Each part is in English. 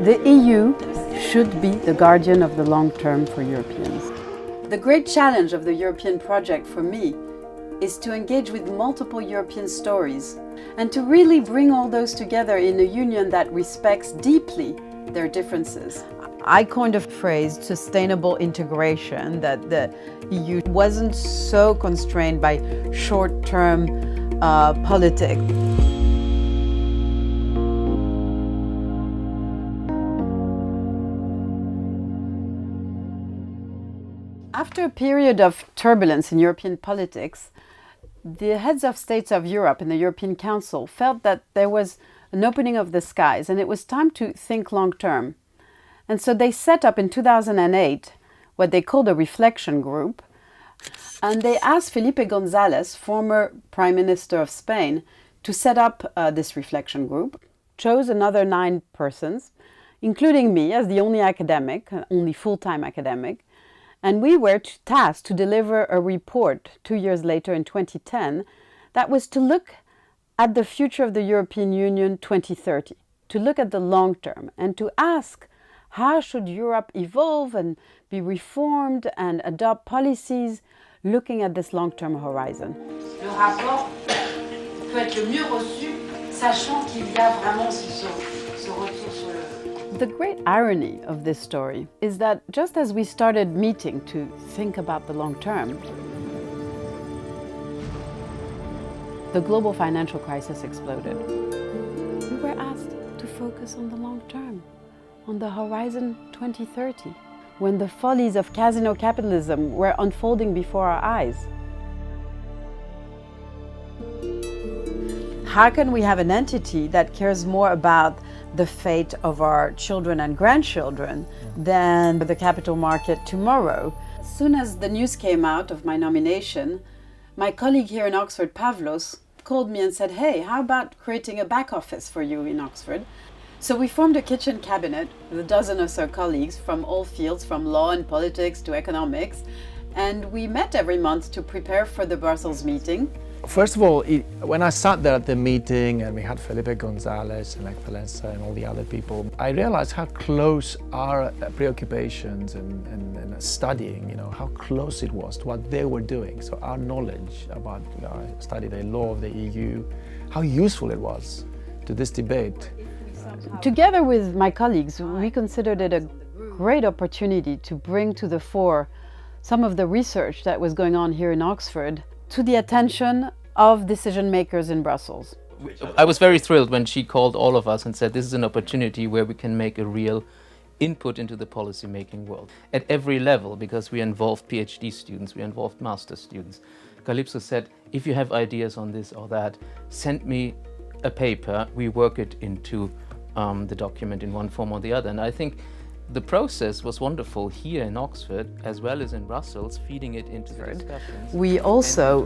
The EU should be the guardian of the long term for Europeans. The great challenge of the European project for me is to engage with multiple European stories and to really bring all those together in a union that respects deeply their differences. I coined a phrase, sustainable integration, that the EU wasn't so constrained by short-term politics. After a period of turbulence in European politics, the heads of states of Europe and the European Council felt that there was an opening of the skies and it was time to think long-term. And so they set up in 2008 what they called a reflection group, and they asked Felipe González, former Prime Minister of Spain, to set up this reflection group, chose another 9 persons, including me as the only academic, only full-time academic, and we were tasked to deliver a report 2 years later in 2010 that was to look at the future of the European Union 2030, to look at the long term and to ask how should Europe evolve and be reformed and adopt policies looking at this long-term horizon. Le rapport peut être le mieux reçu, sachant qu'il y a vraiment ce retour sur le... The great irony of this story is that just as we started meeting to think about the long term, the global financial crisis exploded. We were asked to focus on the long term, on the horizon 2030, when the follies of casino capitalism were unfolding before our eyes. How can we have an entity that cares more about the fate of our children and grandchildren than the capital market tomorrow? As soon as the news came out of my nomination, my colleague here in Oxford, Pavlos, called me and said, "Hey, how about creating a back office for you in Oxford?" So we formed a kitchen cabinet with a dozen or so colleagues from all fields, from law and politics to economics, and we met every month to prepare for the Brussels meeting. First of all, when I sat there at the meeting and we had Felipe González and Valenza and all the other people, I realized how close our preoccupations and studying, how close it was to what they were doing. So our knowledge about, I studied the law of the EU, how useful it was to this debate. Together with my colleagues, we considered it a great opportunity to bring to the fore some of the research that was going on here in Oxford to the attention of decision makers in Brussels. I was very thrilled when she called all of us and said this is an opportunity where we can make a real input into the policy-making world at every level, because we involved PhD students, we involved master students. Kalypso said, if you have ideas on this or that, send me a paper, we work it into the document in one form or the other. And I think the process was wonderful here in Oxford as well as in Brussels, feeding it into the discussions. We also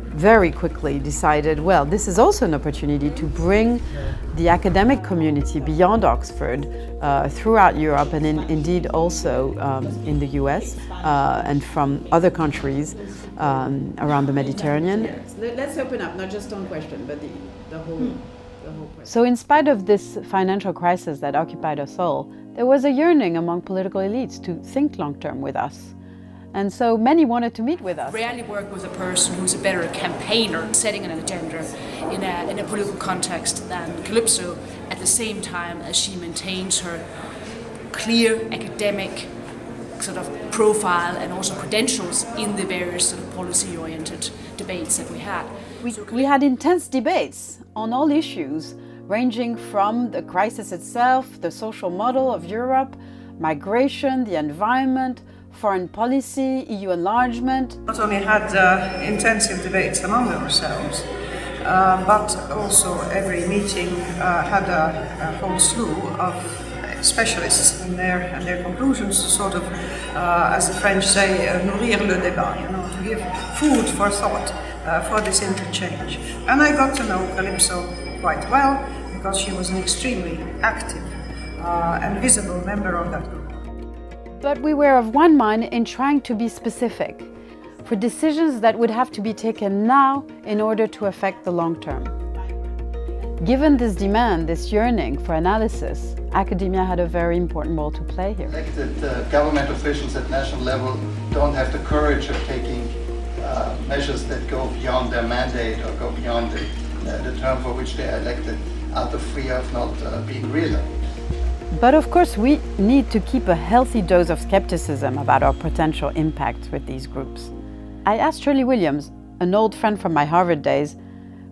very quickly decided, well, this is also an opportunity to bring the academic community beyond Oxford throughout Europe and indeed also in the US and from other countries around the Mediterranean. Let's open up, not just one question, but the whole So in spite of this financial crisis that occupied us all, there was a yearning among political elites to think long-term with us. And so many wanted to meet with us. Rarely work with a person who's a better campaigner, setting an agenda in a political context than Kalypso, at the same time as she maintains her clear academic sort of profile and also credentials in the various sort of policy-oriented debates that we had. We had intense debates on all issues, ranging from the crisis itself, the social model of Europe, migration, the environment, foreign policy, EU enlargement. Not only had intensive debates among ourselves, but also every meeting had a whole slew of specialists and their conclusions to sort of, as the French say, nourrir le débat, to give food for thought for this interchange. And I got to know Kalypso quite well because she was an extremely active and visible member of that group. But we were of one mind in trying to be specific for decisions that would have to be taken now in order to affect the long term. Given this demand, this yearning for analysis, academia had a very important role to play here. Elected government officials at national level don't have the courage of taking measures that go beyond their mandate or go beyond the term for which they are elected, out of fear of not being real. But of course, we need to keep a healthy dose of skepticism about our potential impact with these groups. I asked Shirley Williams, an old friend from my Harvard days,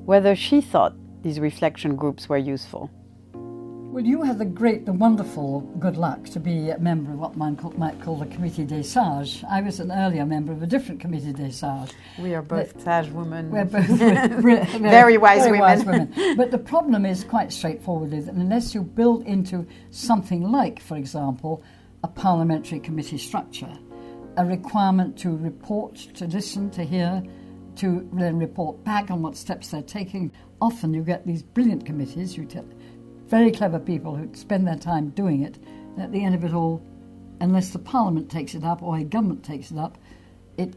whether she thought these reflection groups were useful. Well, you had the wonderful good luck to be a member of what one might call the Comité des Sages. I was an earlier member of a different Comité des Sages. We are both sage women. We're both very wise women. But the problem is quite straightforward, is that unless you build into something like, for example, a parliamentary committee structure, a requirement to report, to listen, to hear, to then report back on what steps they're taking. Often you get these brilliant committees, very clever people who spend their time doing it, and at the end of it all, unless the Parliament takes it up or a government takes it up, it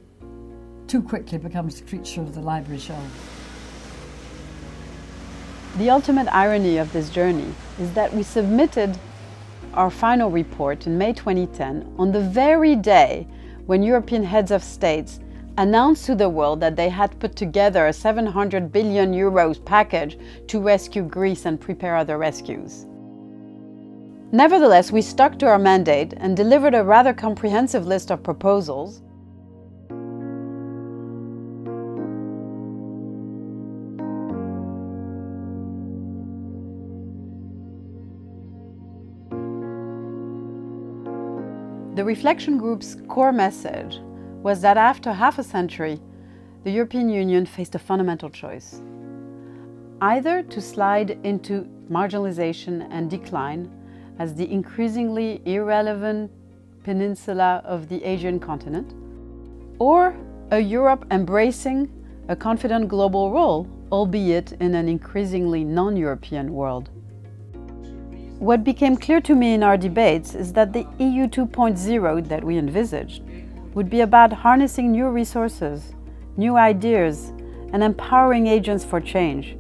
too quickly becomes the creature of the library shelf. The ultimate irony of this journey is that we submitted our final report in May 2010 on the very day when European heads of states announced to the world that they had put together a 700 billion euros package to rescue Greece and prepare other rescues. Nevertheless, we stuck to our mandate and delivered a rather comprehensive list of proposals. The reflection group's core message was that after half a century, the European Union faced a fundamental choice. Either to slide into marginalization and decline as the increasingly irrelevant peninsula of the Asian continent, or a Europe embracing a confident global role, albeit in an increasingly non-European world. What became clear to me in our debates is that the EU 2.0 that we envisaged would be about harnessing new resources, new ideas, and empowering agents for change.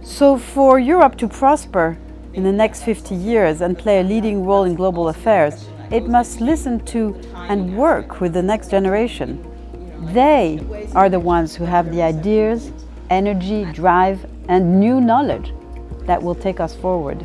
So for Europe to prosper in the next 50 years and play a leading role in global affairs, it must listen to and work with the next generation. They are the ones who have the ideas, energy, drive, and new knowledge that will take us forward.